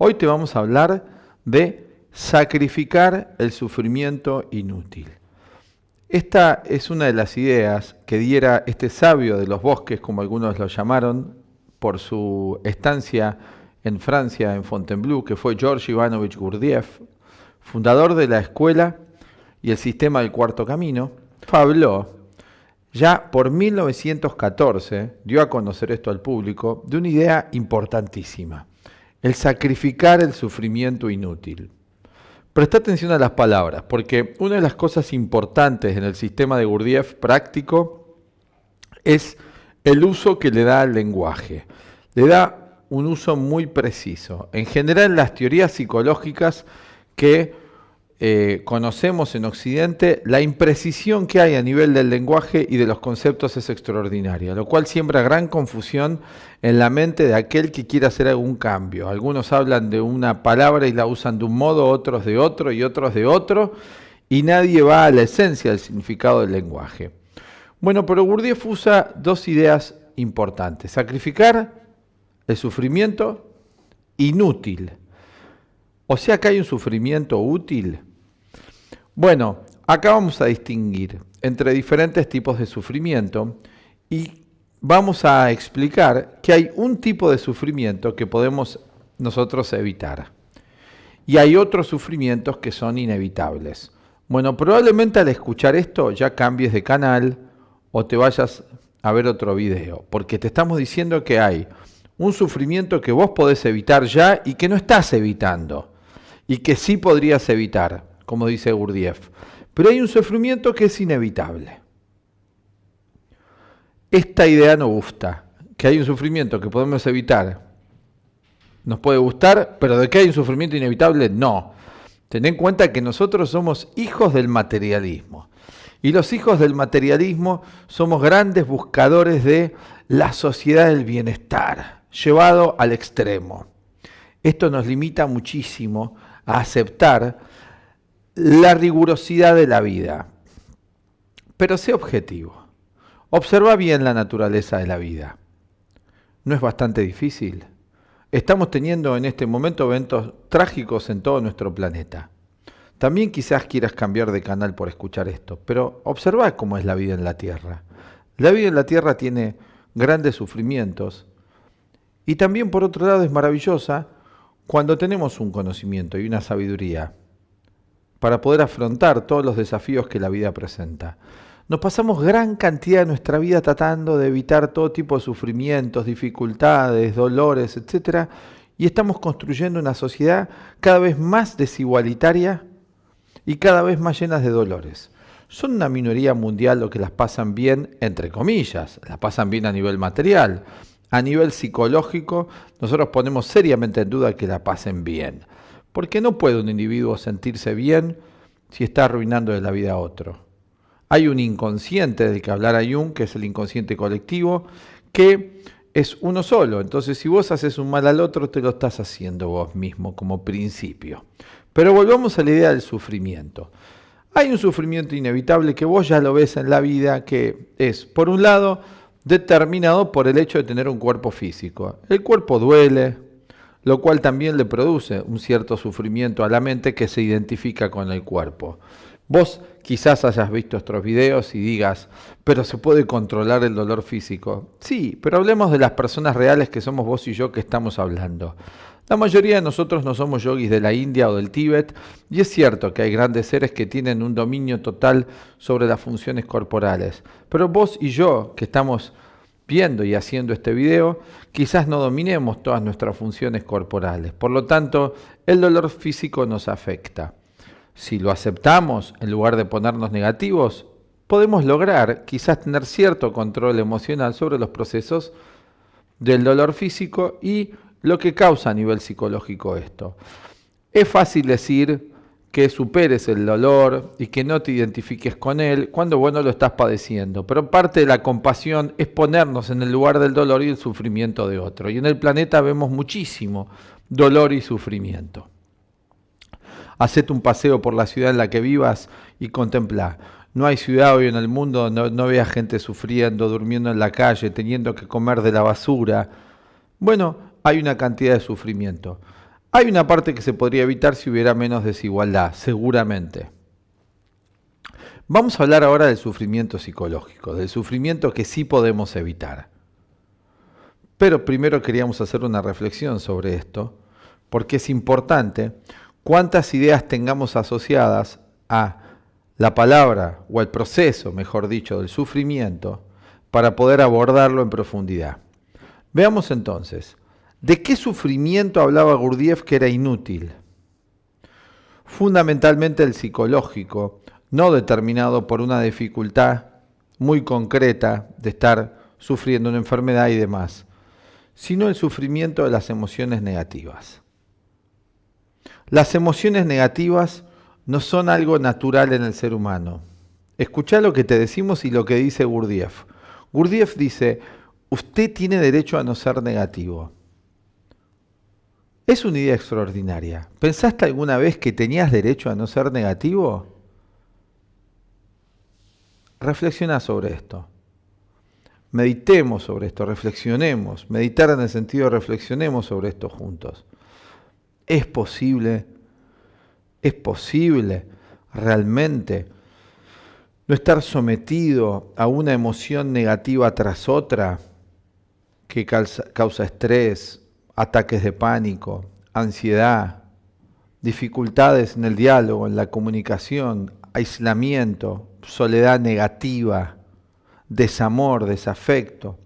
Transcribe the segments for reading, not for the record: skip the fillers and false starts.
Hoy te vamos a hablar de sacrificar el sufrimiento inútil. Esta es una de las ideas que diera este sabio de los bosques, como algunos lo llamaron, por su estancia en Francia, en Fontainebleau, que fue George Ivanovich Gurdjieff, fundador de la escuela y el sistema del Cuarto Camino. Habló ya por 1914, dio a conocer esto al público, de una idea importantísima: el sacrificar el sufrimiento inútil. Presta atención a las palabras, porque una de las cosas importantes en el sistema de Gurdjieff práctico es el uso que le da al lenguaje. Le da un uso muy preciso. En general, las teorías psicológicas que conocemos en Occidente, la imprecisión que hay a nivel del lenguaje y de los conceptos es extraordinaria, lo cual siembra gran confusión en la mente de aquel que quiere hacer algún cambio. Algunos hablan de una palabra y la usan de un modo, otros de otro y otros de otro, y nadie va a la esencia del significado del lenguaje. Bueno, pero Gurdjieff usa dos ideas importantes: sacrificar el sufrimiento inútil. O sea que hay un sufrimiento útil. Bueno, acá vamos a distinguir entre diferentes tipos de sufrimiento y vamos a explicar que hay un tipo de sufrimiento que podemos nosotros evitar y hay otros sufrimientos que son inevitables. Bueno, probablemente al escuchar esto ya cambies de canal o te vayas a ver otro video, porque te estamos diciendo que hay un sufrimiento que vos podés evitar ya y que no estás evitando, y que sí podrías evitar, como dice Gurdjieff. Pero hay un sufrimiento que es inevitable. Esta idea nos gusta, que hay un sufrimiento que podemos evitar. Nos puede gustar, pero de que hay un sufrimiento inevitable, no. Ten en cuenta que nosotros somos hijos del materialismo. Y los hijos del materialismo somos grandes buscadores de la sociedad del bienestar, llevado al extremo. Esto nos limita muchísimo a aceptar la rigurosidad de la vida. Pero sé objetivo. Observa bien la naturaleza de la vida. ¿No es bastante difícil? Estamos teniendo en este momento eventos trágicos en todo nuestro planeta. También quizás quieras cambiar de canal por escuchar esto, pero observa cómo es la vida en la Tierra. La vida en la Tierra tiene grandes sufrimientos y también, por otro lado, es maravillosa cuando tenemos un conocimiento y una sabiduría para poder afrontar todos los desafíos que la vida presenta. Nos pasamos gran cantidad de nuestra vida tratando de evitar todo tipo de sufrimientos, dificultades, dolores, etc. Y estamos construyendo una sociedad cada vez más desigualitaria y cada vez más llena de dolores. Son una minoría mundial los que las pasan bien, entre comillas, las pasan bien a nivel material. A nivel psicológico, nosotros ponemos seriamente en duda que la pasen bien. Porque no puede un individuo sentirse bien si está arruinando de la vida a otro. Hay un inconsciente del que hablara Jung, que es el inconsciente colectivo, que es uno solo. Entonces, si vos haces un mal al otro, te lo estás haciendo vos mismo como principio. Pero volvamos a la idea del sufrimiento. Hay un sufrimiento inevitable que vos ya lo ves en la vida, que es, por un lado, determinado por el hecho de tener un cuerpo físico. El cuerpo duele, lo cual también le produce un cierto sufrimiento a la mente que se identifica con el cuerpo. Vos quizás hayas visto estos videos y digas, pero ¿se puede controlar el dolor físico? Sí, pero hablemos de las personas reales que somos vos y yo que estamos hablando. La mayoría de nosotros no somos yogis de la India o del Tíbet, y es cierto que hay grandes seres que tienen un dominio total sobre las funciones corporales. Pero vos y yo, que estamos viendo y haciendo este video, quizás no dominemos todas nuestras funciones corporales. Por lo tanto, el dolor físico nos afecta. Si lo aceptamos, en lugar de ponernos negativos, podemos lograr quizás tener cierto control emocional sobre los procesos del dolor físico y lo que causa a nivel psicológico esto. Es fácil decir que superes el dolor y que no te identifiques con él cuando vos no lo estás padeciendo, pero parte de la compasión es ponernos en el lugar del dolor y el sufrimiento de otro. Y en el planeta vemos muchísimo dolor y sufrimiento. Hacete un paseo por la ciudad en la que vivas y contemplá. No hay ciudad hoy en el mundo donde no veas gente sufriendo, durmiendo en la calle, teniendo que comer de la basura. Bueno, hay una cantidad de sufrimiento. Hay una parte que se podría evitar si hubiera menos desigualdad, seguramente. Vamos a hablar ahora del sufrimiento psicológico, del sufrimiento que sí podemos evitar. Pero primero queríamos hacer una reflexión sobre esto, porque es importante cuántas ideas tengamos asociadas a la palabra o al proceso, mejor dicho, del sufrimiento, para poder abordarlo en profundidad. Veamos entonces, ¿de qué sufrimiento hablaba Gurdjieff que era inútil? Fundamentalmente el psicológico, no determinado por una dificultad muy concreta de estar sufriendo una enfermedad y demás, sino el sufrimiento de las emociones negativas. Las emociones negativas no son algo natural en el ser humano. Escuchá lo que te decimos y lo que dice Gurdjieff. Gurdjieff dice, usted tiene derecho a no ser negativo. Es una idea extraordinaria. ¿Pensaste alguna vez que tenías derecho a no ser negativo? Reflexiona sobre esto. Meditemos sobre esto, reflexionemos. Meditar en el sentido de reflexionemos sobre esto juntos. ¿Es posible realmente no estar sometido a una emoción negativa tras otra que causa estrés, ataques de pánico, ansiedad, dificultades en el diálogo, en la comunicación, aislamiento, soledad negativa, desamor, desafecto,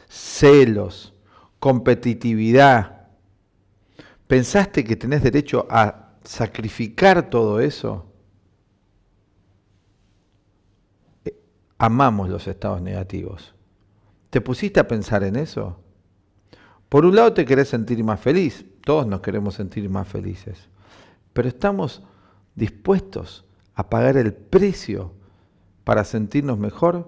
celos, competitividad? ¿Pensaste que tenés derecho a sacrificar todo eso? Amamos los estados negativos. ¿Te pusiste a pensar en eso? Por un lado te querés sentir más feliz, todos nos queremos sentir más felices, pero estamos dispuestos a pagar el precio para sentirnos mejor.